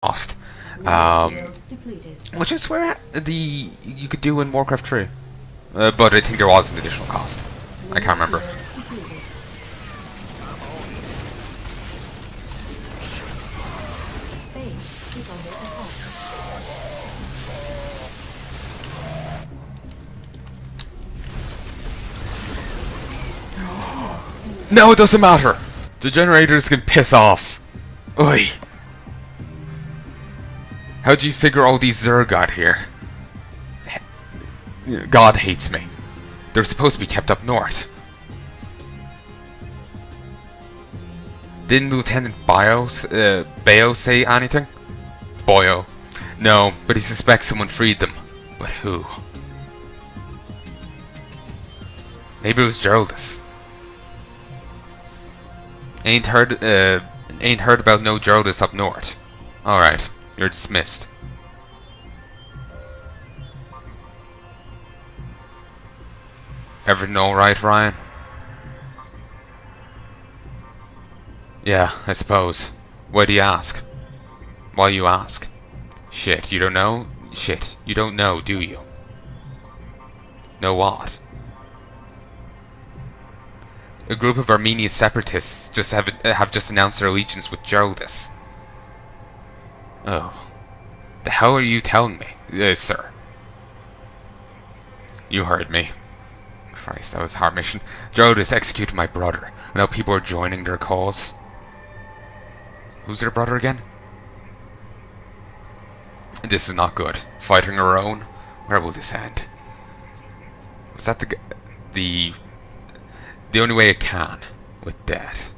cost. Which is where you could do in Warcraft 3. But I think there was an additional cost. I can't remember. No, it doesn't matter. The generators can piss off. Oi. How do you figure all these Zerg got here? God hates me. They're supposed to be kept up north. Didn't Lieutenant Bayo say anything? Boyo. No, but he suspects someone freed them. But who? Maybe it was Geraldus. Ain't heard about no Geraldus up north. Alright, you're dismissed. Everything alright, Ryan? Yeah, I suppose. Why do you ask? Why you ask? Shit, you don't know? Shit, you don't know, do you? Know what? A group of Armenian separatists have just announced their allegiance with Geraldus. Oh. The hell are you telling me, sir? You heard me. Christ, that was a hard mission. Geraldus executed my brother. Now people are joining their cause. Who's their brother again? This is not good. Fighting our own? Where will this end? Was that the only way it can, with death?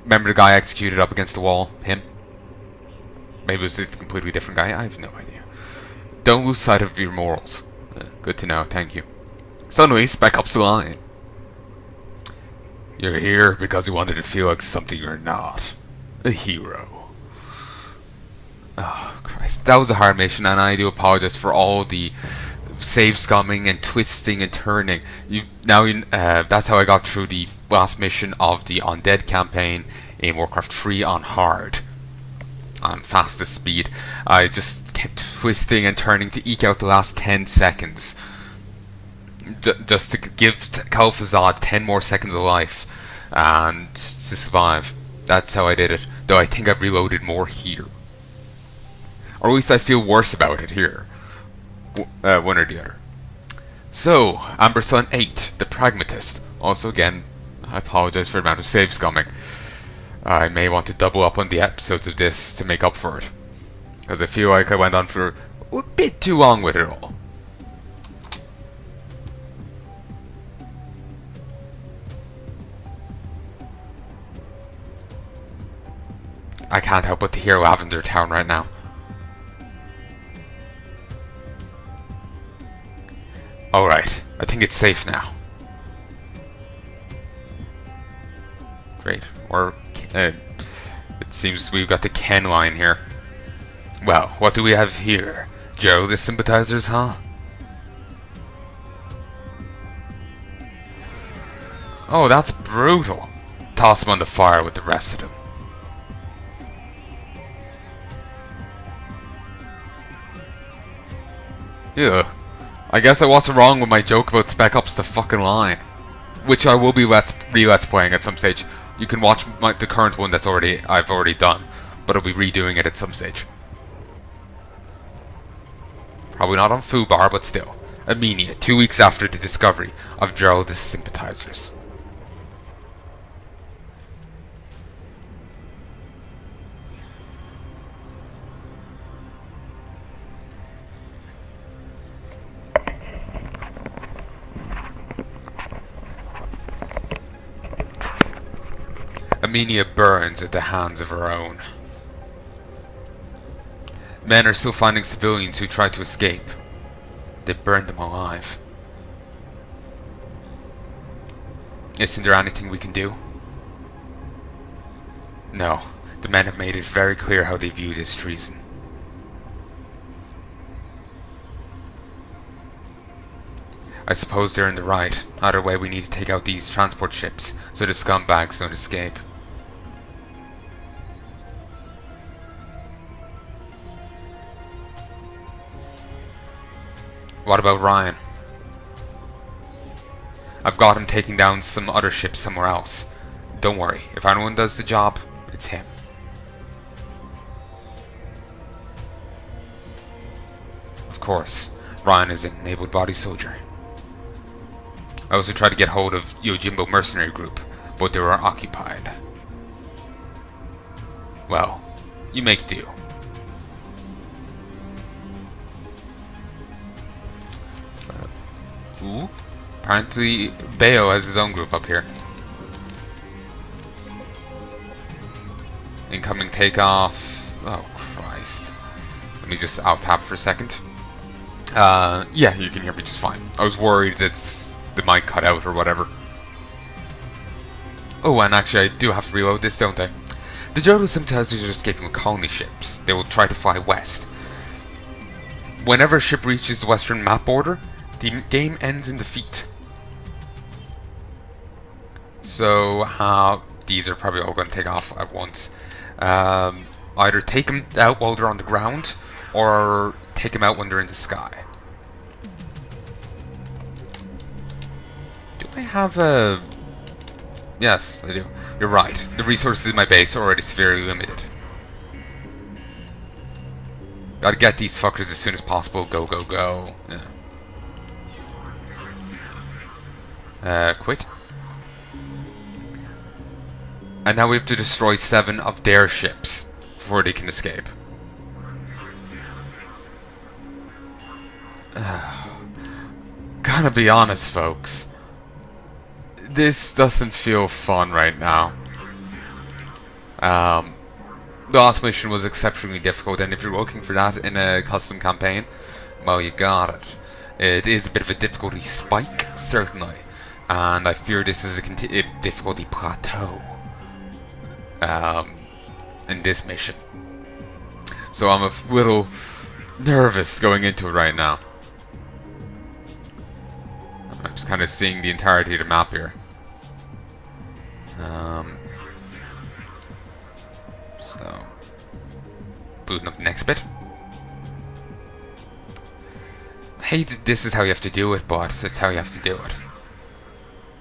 Remember the guy executed up against the wall? Him? Maybe it was a completely different guy? I have no idea. Don't lose sight of your morals. Good to know, thank you. So anyways, back up to the line. You're here because you wanted to feel like something you're not. A hero. Oh, Christ. That was a hard mission, and I do apologize for all the save scumming and twisting and turning. That's how I got through the last mission of the Undead campaign in Warcraft 3 on hard. On fastest speed. I just kept twisting and turning to eke out the last 10 seconds. Just to give Kalfazad 10 more seconds of life and to survive. That's how I did it. Though I think I reloaded more here. Or at least I feel worse about it here. One or the other. So, Amberson 8, the Pragmatist. Also, again, I apologize for the amount of save scumming. I may want to double up on the episodes of this to make up for it. Because I feel like I went on for a bit too long with it all. I can't help but to hear Lavender Town right now. Alright, I think it's safe now. Great. Or, it seems we've got the Ken line here. Well, what do we have here? Geraldus sympathizers, huh? Oh, that's brutal. Toss him on the fire with the rest of them. Ugh. I guess I wasn't wrong with my joke about Spec Ops the fucking line. Which I will be let's playing at some stage. You can watch the current one I've already done. But I'll be redoing it at some stage. Probably not on Fubar, but still. Armenia, 2 weeks after the discovery of Geraldus sympathizers. Armenia burns at the hands of her own. Men are still finding civilians who try to escape. They burn them alive. Isn't there anything we can do? No, the men have made it very clear how they view this treason. I suppose they're in the right. Either way, we need to take out these transport ships so the scumbags don't escape. What about Ryan? I've got him taking down some other ships somewhere else. Don't worry, if anyone does the job, it's him. Of course, Ryan is an able-bodied soldier. I also tried to get hold of Yojimbo mercenary group, but they were occupied. Well, you make do. Ooh, apparently Bayo has his own group up here. Incoming takeoff. Oh Christ. Let me just out-tap for a second. Yeah, you can hear me just fine. I was worried that the mic cut out or whatever. Oh, and actually I do have to reload this, don't I? The Jodos sometimes are escaping with colony ships. They will try to fly west. Whenever a ship reaches the western map border, the game ends in defeat. So, these are probably all going to take off at once. Either take them out while they're on the ground, or take them out when they're in the sky. Do I have a... Yes, I do. You're right. The resources in my base are already severely limited. Gotta get these fuckers as soon as possible. Go, go, go. Yeah. Quit. And now we have to destroy 7 of their ships before they can escape. Gotta be honest, folks. This doesn't feel fun right now. The last mission was exceptionally difficult, and if you're looking for that in a custom campaign, well, you got it. It is a bit of a difficulty spike, certainly, and I fear this is a difficulty plateau in this mission. So I'm a little nervous going into it right now. I'm just kind of seeing the entirety of the map here. So, booting up the next bit. I hate this is how you have to do it, but it's how you have to do it.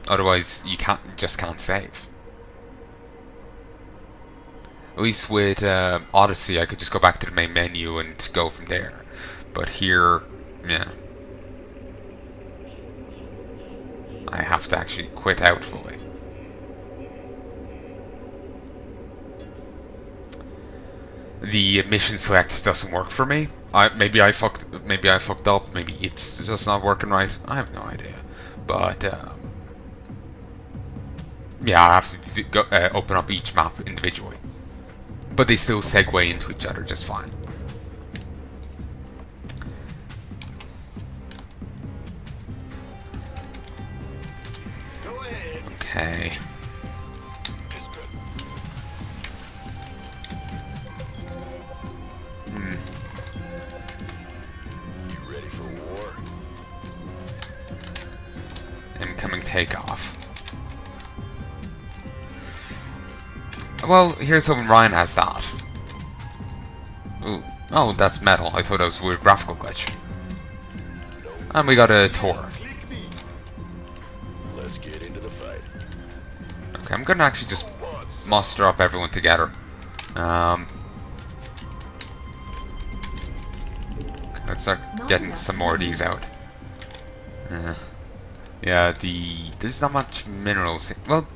Otherwise, you just can't save. At least with Odyssey, I could just go back to the main menu and go from there. But here, yeah. I have to actually quit out fully. The mission select doesn't work for me. Maybe I fucked up. Maybe it's just not working right. I have no idea. But yeah, I have to go, open up each map individually. But they still segue into each other just fine. Okay. You ready for war? Incoming takeoff. Well, here's hoping Ryan has that. Ooh. Oh, that's metal. I thought that was a weird graphical glitch. And we got a tour. Let's get into the fight. Okay, I'm gonna actually just muster up everyone together. Let's start getting some more of these out. Yeah, there's not much minerals. Well,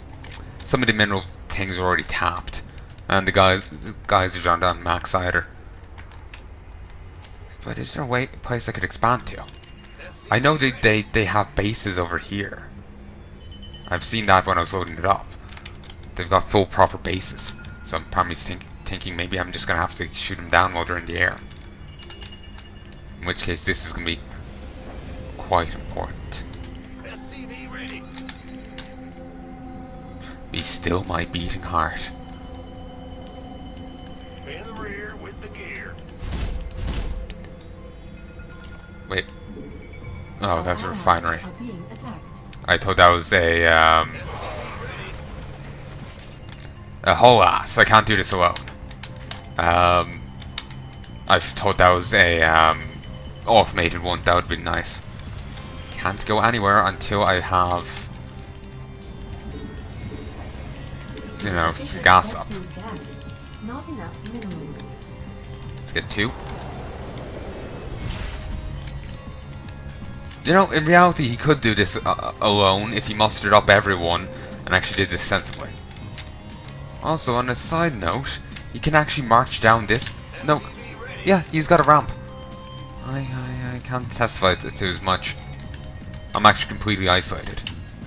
some of the mineral things are already tapped, and the guys are on max either. But is there a place I could expand to? I know they have bases over here. I've seen that when I was loading it up. They've got full proper bases. So I'm probably thinking maybe I'm just gonna have to shoot them down while they're in the air. In which case this is gonna be quite important. Be still my beating heart. In the rear with the gear. Wait. Oh, that's a refinery. I thought that was a whole ass. I can't do this alone. I thought that was a automated one, that would be nice. Can't go anywhere until I have, you know, some gas up. Not enough minerals. Let's get 2. You know, in reality, he could do this alone if he mustered up everyone and actually did this sensibly. Also, on a side note, he can actually march down this. No, yeah, he's got a ramp. I can't testify to as much. I'm actually completely isolated.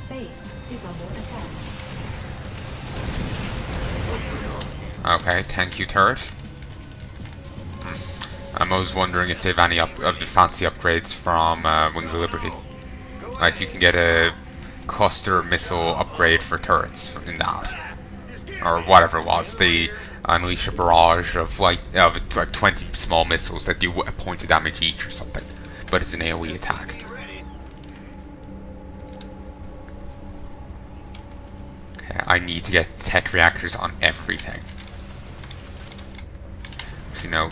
Base is under attack. Okay, thank you, turret. I'm always wondering if they have any of the fancy upgrades from Wings of Liberty. Like, you can get a cluster missile upgrade for turrets in that. Or whatever it was. They unleash a barrage of like 20 small missiles that do a point of damage each or something. But it's an AoE attack. Okay, I need to get tech reactors on everything. So, you know,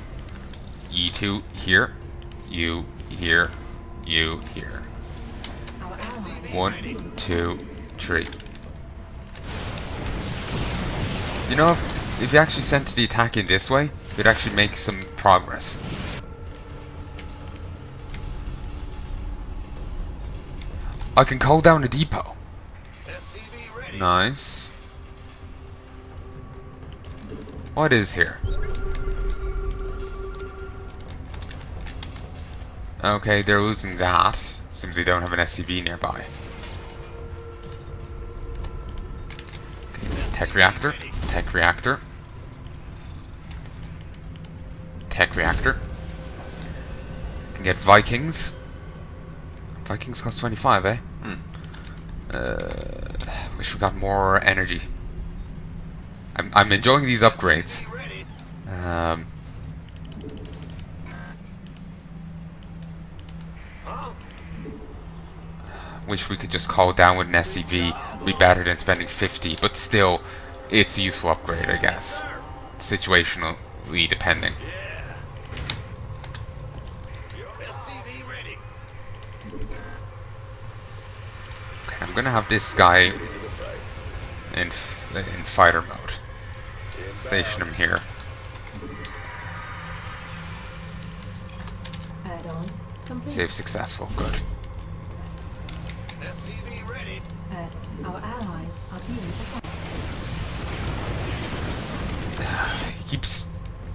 you here, you here, you here. 1, 2, 3. You know, if you actually sent the attack in this way, you'd actually make some progress. I can call down a depot. Nice. What is here? Okay, they're losing that. Seems they don't have an SCV nearby. Okay, tech reactor. Tech reactor. Tech reactor. Can get Vikings. Vikings cost 25, eh? Wish we got more energy. I'm enjoying these upgrades. Wish we could just call down with an SCV. Be better than spending 50, but still, it's a useful upgrade, I guess. Situationally depending. Okay, I'm gonna have this guy in fighter mode. Station him here. Add-on complete. Save successful. Good. Our allies are being attacked. He keeps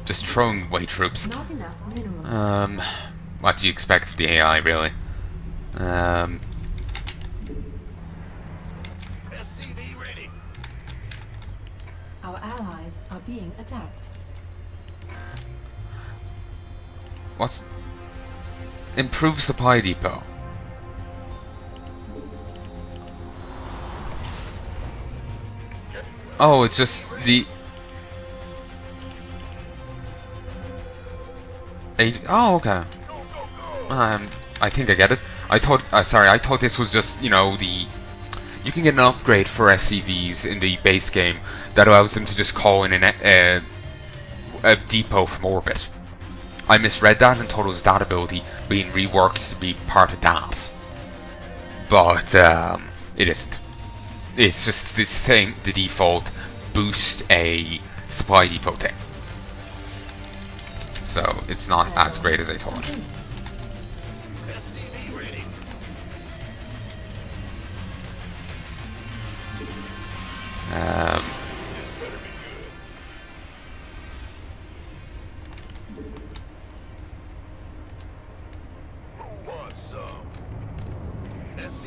just throwing away troops. Not enough minerals. What do you expect of the AI, really? Our allies are being attacked. What's... Improve supply depot. Oh, it's just the... Oh, okay. I think I get it. I thought this was just, you know, the... You can get an upgrade for SCVs in the base game that allows them to just call in a depot from orbit. I misread that and thought it was that ability being reworked to be part of that. But, it isn't. It's just the same, the default boost a supply depot thing. So, it's not as great as I thought.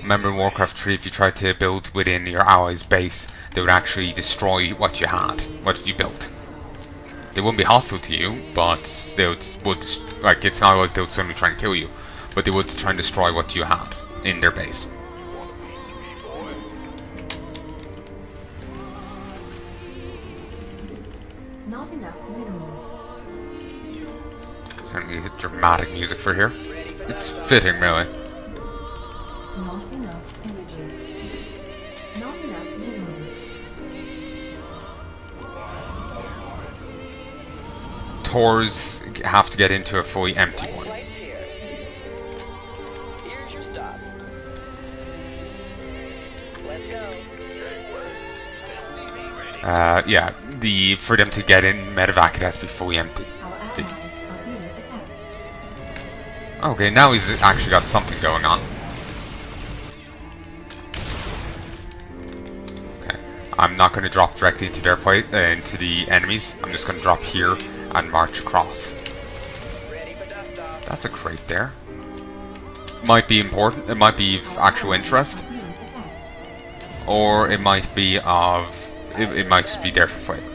Remember in Warcraft 3, if you tried to build within your allies' base, they would actually destroy what you had, what you built. They wouldn't be hostile to you, but they would like, it's not like they would suddenly try and kill you, but they would try and destroy what you had in their base. Not enough minerals. Certainly dramatic music for here. It's fitting, really. Not enough energy. Not enough minerals. Tors have to get into a fully empty one. Yeah, for them to get in medevac, it has to be fully empty. Our allies are being attacked. Okay, now he's actually got something going on. Okay, I'm not going to drop directly into their into the enemies. I'm just going to drop here and march across. That's a crate there. Might be important. It might be of actual interest, Being attacked. or it might be of. It might just be there for flavor.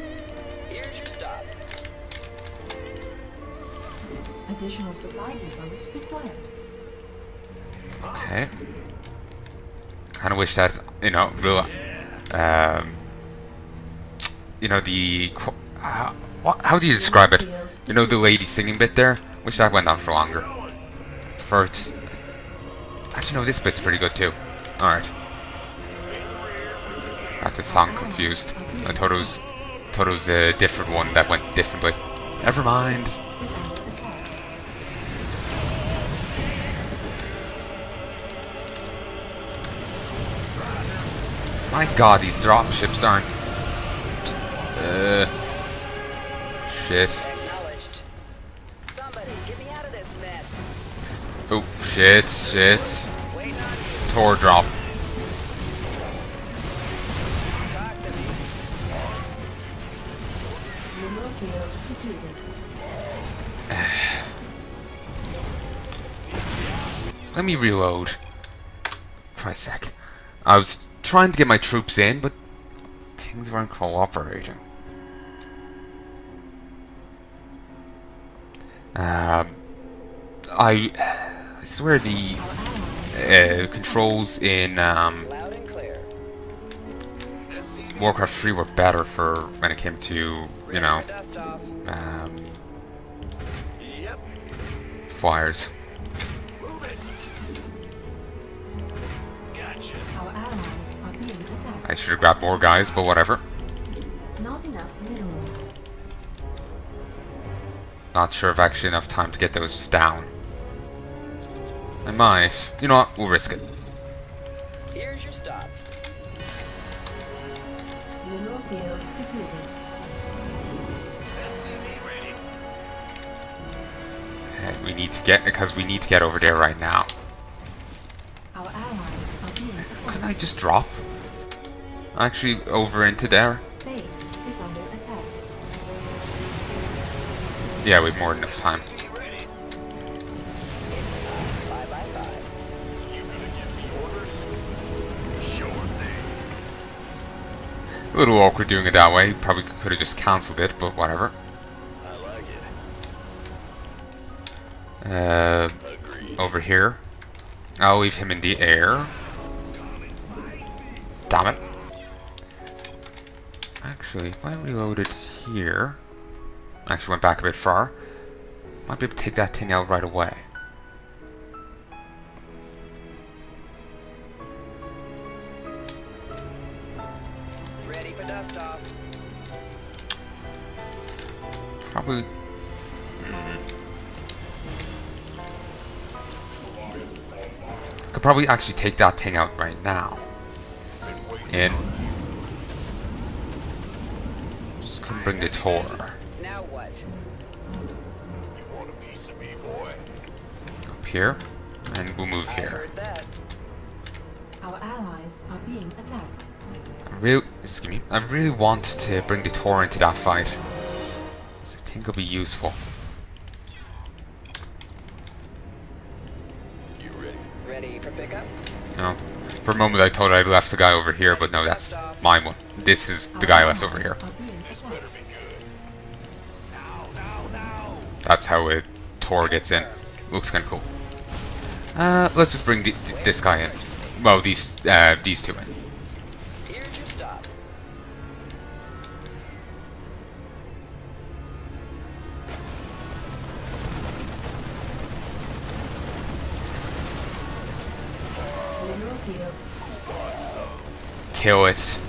Additional supply depots required. Okay. Kind of wish that real. The. How do you describe it? You know, the lady singing bit there. Wish that went on for longer. First. Actually, no, this bit's pretty good too. All right. Got the song confused. I thought it was a different one that went differently. Never mind. Is under attack. My God, these dropships aren't. Shit. Acknowledged. Somebody, get me out of this mess. Oh, shit. Waiting on you. Tor drop. Talk to me. Mineral field depleted. Let me reload. For a sec. I was trying to get my troops in, but things weren't cooperating. I swear the controls in Loud and clear. Warcraft 3 were better for when it came to, Dust off. Yep. fires. Move it. Gotcha. Our allies are being attacked. I should have grabbed more guys, but whatever. Not enough minerals. Not sure if actually enough time to get those down. I might. You know what? We'll risk it. Here's your stop. Mineral field depleted. SCV ready. Okay, we need to get over there right now. Our allies are being Can attacked. I just drop? Actually, over into there? Base is under attack. Yeah, we have more than enough time. SCV ready. 5 by 5. You gonna give me orders? Sure thing. A little awkward doing it that way. Probably could have just cancelled it, but whatever. I like it. Agreed. Over here. I'll leave him in the air. Damn it. Actually, if I reloaded here... Actually went back a bit far. Might be able to take that thing out right away. Ready for dust off. Probably... Could probably actually take that thing out right now. In. Just couldn't bring the Tor. Now what? You want a piece of me, boy? Up here. And we'll move I here. heard that. Our allies are being attacked. I really want to bring the Tor into that fight. 'Cause I think it'll be useful. You ready? Ready for pickup? For a moment I thought I'd left the guy over here, but no, that's my one. This is the guy left over here. Are being attacked. Better be good. Now. That's how a Tor gets in. Looks kind of cool. Let's just bring this guy in. Well, these two in. Here's your stop. Mineral field. Kill it.